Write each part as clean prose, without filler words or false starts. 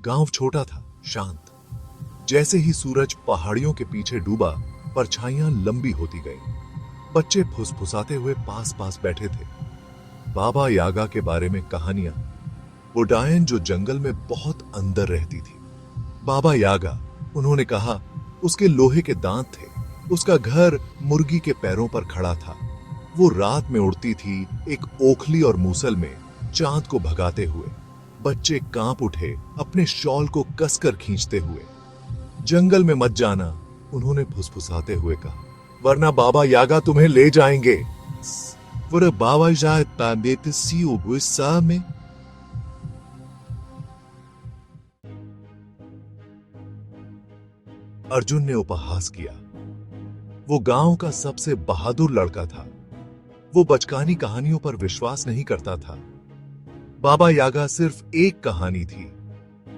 गांव छोटा था, शांत। जैसे ही सूरज पहाड़ियों के पीछे डूबा, परछाइयां लंबी होती गईं। बच्चे फुसफुसाते हुए पास पास बैठे थे। बाबा यागा के बारे में कहानियां। वो डायन जो जंगल में बहुत अंदर रहती थी। बाबा यागा, उन्होंने कहा, उसके लोहे के दांत थे। उसका घर मुर्गी के पैरों पर खड़ा था। वो रात में उड़ती थी, एक ओखली और मूसल में, चांद को भगाते हुए। बच्चे कांप उठे, अपने शॉल को कसकर खींचते हुए। जंगल में मत जाना, उन्होंने फुसफुसाते हुए कहा, वरना बाबा यागा तुम्हें ले जाएंगे। वरना बाबा यागा देते सीओ गुस्सा में। अर्जुन ने उपहास किया। वो गांव का सबसे बहादुर लड़का था। वो बचकानी कहानियों पर विश्वास नहीं करता था। बाबा यागा सिर्फ एक कहानी थी,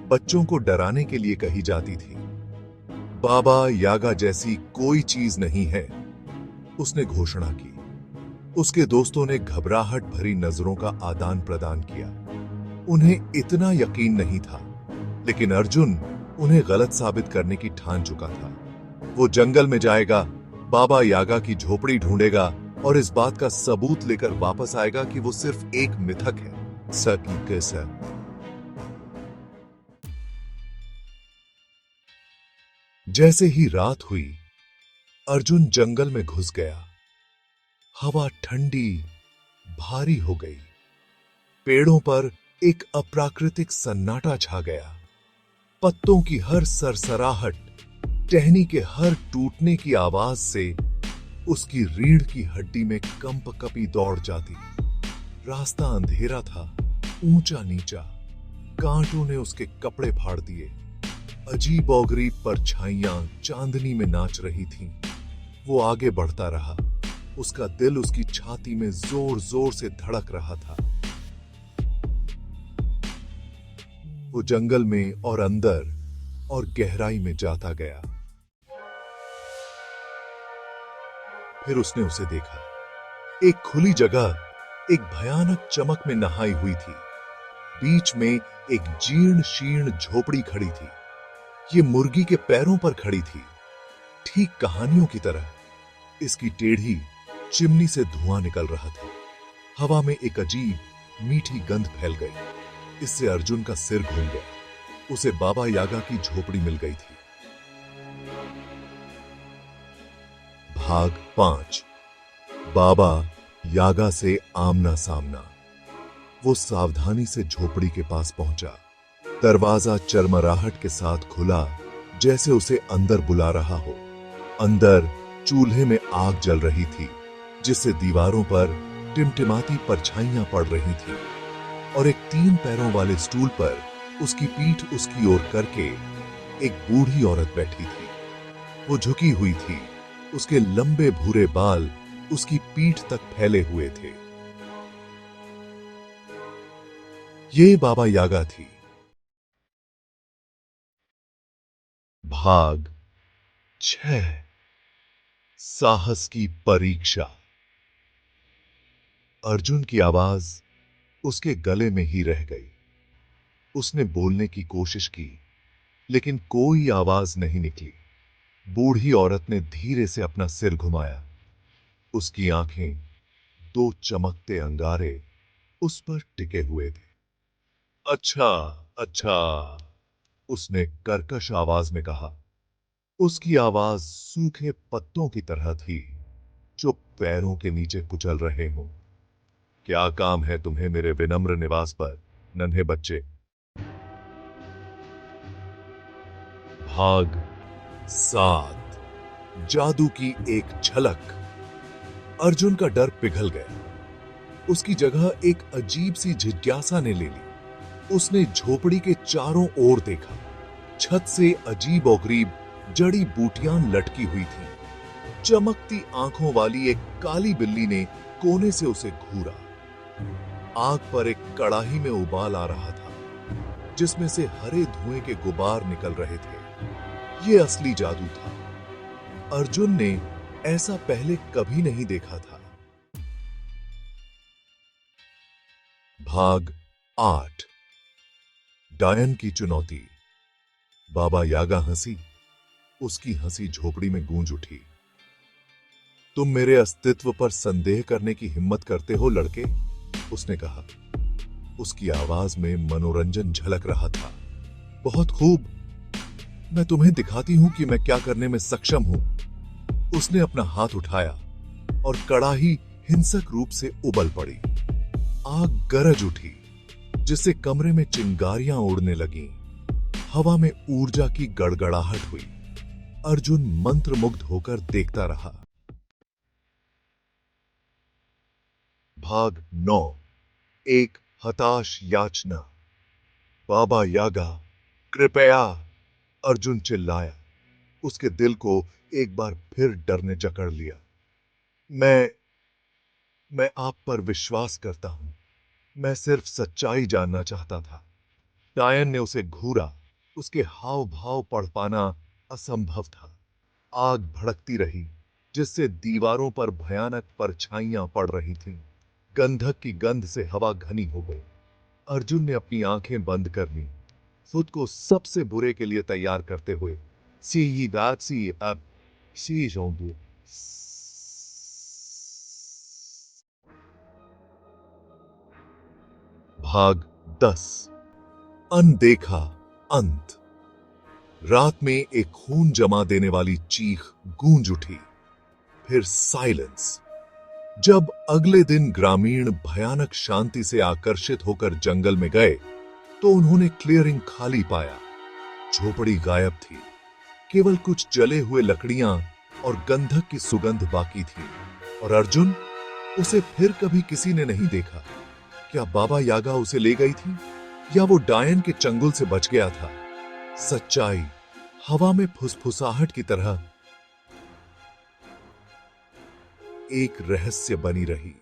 बच्चों को डराने के लिए कही जाती थी। बाबा यागा जैसी कोई चीज नहीं है, उसने घोषणा की। उसके दोस्तों ने घबराहट भरी नजरों का आदान प्रदान किया। उन्हें इतना यकीन नहीं था, लेकिन अर्जुन उन्हें गलत साबित करने की ठान चुका था। वो जंगल में जाएगा, बाबा यागा की झोपड़ी ढूंढेगा और इस बात का सबूत लेकर वापस आएगा कि वो सिर्फ एक मिथक है। सकी कैसा। जैसे ही रात हुई, अर्जुन जंगल में घुस गया। हवा ठंडी, भारी हो गई। पेड़ों पर एक अप्राकृतिक सन्नाटा छा गया। पत्तों की हर सरसराहट, टहनी के हर टूटने की आवाज से उसकी रीढ़ की हड्डी में कंपकपी दौड़ जाती। रास्ता अंधेरा था, ऊंचा नीचा। कांटों ने उसके कपड़े फाड़ दिए। अजीब औगरीब परछाइयां चांदनी में नाच रही थीं। वो आगे बढ़ता रहा। उसका दिल उसकी छाती में जोर जोर से धड़क रहा था। वो जंगल में और अंदर और गहराई में जाता गया। फिर उसने उसे देखा। एक खुली जगह, एक भयानक चमक में नहाई हुई थी। बीच में एक जीर्ण शीर्ण झोपड़ी खड़ी थी। ये मुर्गी के पैरों पर खड़ी थी, ठीक कहानियों की तरह। इसकी टेढ़ी चिमनी से धुआं निकल रहा था। हवा में एक अजीब मीठी गंध फैल गई। इससे अर्जुन का सिर घूम गया। उसे बाबा यागा की झोपड़ी मिल गई थी। भाग 5। बाबा यागा से आमना सामना। वो सावधानी से झोपड़ी के पास पहुंचा। दरवाजा चरमराहट के साथ खुला, जैसे उसे अंदर बुला रहा हो। अंदर चूल्हे में आग जल रही थी, जिससे दीवारों पर टिमटिमाती परछाइयां पड़ रही थी। और एक 3 पैरों वाले स्टूल पर उसकी पीठ उसकी ओर करके एक बूढ़ी औरत बैठी थी। वो झुकी हुई थी। उसके लंबे भूरे बाल उसकी पीठ तक फैले हुए थे। ये बाबा यागा थी। भाग 6। साहस की परीक्षा। अर्जुन की आवाज उसके गले में ही रह गई। उसने बोलने की कोशिश की, लेकिन कोई आवाज नहीं निकली। बूढ़ी औरत ने धीरे से अपना सिर घुमाया। उसकी आंखें, 2 चमकते अंगारे उस पर टिके हुए थे। अच्छा, अच्छा, उसने कर्कश आवाज में कहा। उसकी आवाज सूखे पत्तों की तरह थी, जो पैरों के नीचे कुचल रहे हों। क्या काम है तुम्हें मेरे विनम्र निवास पर, नन्हे बच्चे? भाग 7। जादू की एक झलक। अर्जुन का डर पिघल गया। उसकी जगह एक अजीब सी जिज्ञासा ने ले ली। उसने झोपड़ी के चारों ओर देखा। छत से अजीब औगरीब जड़ी बूटियां लटकी हुई थीं। चमकती आंखों वाली एक काली बिल्ली ने कोने से उसे घूरा। आग पर एक कड़ाही में उबाल आ रहा था, जिसमें से हरे धुएं के गुबार निकल रहे थे। यह असली जादू था। अर्जुन ने ऐसा पहले कभी नहीं देखा था। भाग 8। डायन की चुनौती। बाबा यागा हंसी। उसकी हंसी झोपड़ी में गूंज उठी। तुम मेरे अस्तित्व पर संदेह करने की हिम्मत करते हो लड़के, उसने कहा। उसकी आवाज में मनोरंजन झलक रहा था। बहुत खूब, मैं तुम्हें दिखाती हूं कि मैं क्या करने में सक्षम हूं। उसने अपना हाथ उठाया और कड़ाही हिंसक रूप से उबल पड़ी। आग गरज उठी, जिससे कमरे में चिंगारियां उड़ने लगीं। हवा में ऊर्जा की गड़गड़ाहट हुई। अर्जुन मंत्रमुग्ध होकर देखता रहा। भाग 9। एक हताश याचना। बाबा यागा, कृपया, अर्जुन चिल्लाया। उसके दिल को एक बार फिर डर ने जकड़ लिया। मैं आप पर विश्वास करता हूं। मैं सिर्फ सच्चाई जानना चाहता था। डायन ने उसे घूरा। उसके हाव भाव पढ़ पाना असंभव था। आग भड़कती रही, जिससे दीवारों पर भयानक परछाइयां पड़ रही थीं। गंधक की गंध से हवा घनी हो गई। अर्जुन ने अपनी आंखें बंद कर लीं, खुद को सबसे बुरे के लिए तैयार करते हुए। सी बात सी अब सी जोंबू। भाग 10। अनदेखा अंत। रात में एक खून जमा देने वाली चीख गूंज उठी। फिर साइलेंस। जब अगले दिन ग्रामीण भयानक शांति से आकर्षित होकर जंगल में गए, तो उन्होंने क्लियरिंग खाली पाया। झोपड़ी गायब थी। केवल कुछ जले हुए लकड़ियां और गंधक की सुगंध बाकी थी। और अर्जुन, उसे फिर कभी किसी ने नहीं देखा। क्या बाबा यागा उसे ले गई थी, या वो डायन के चंगुल से बच गया था? सच्चाई हवा में फुसफुसाहट की तरह एक रहस्य बनी रही।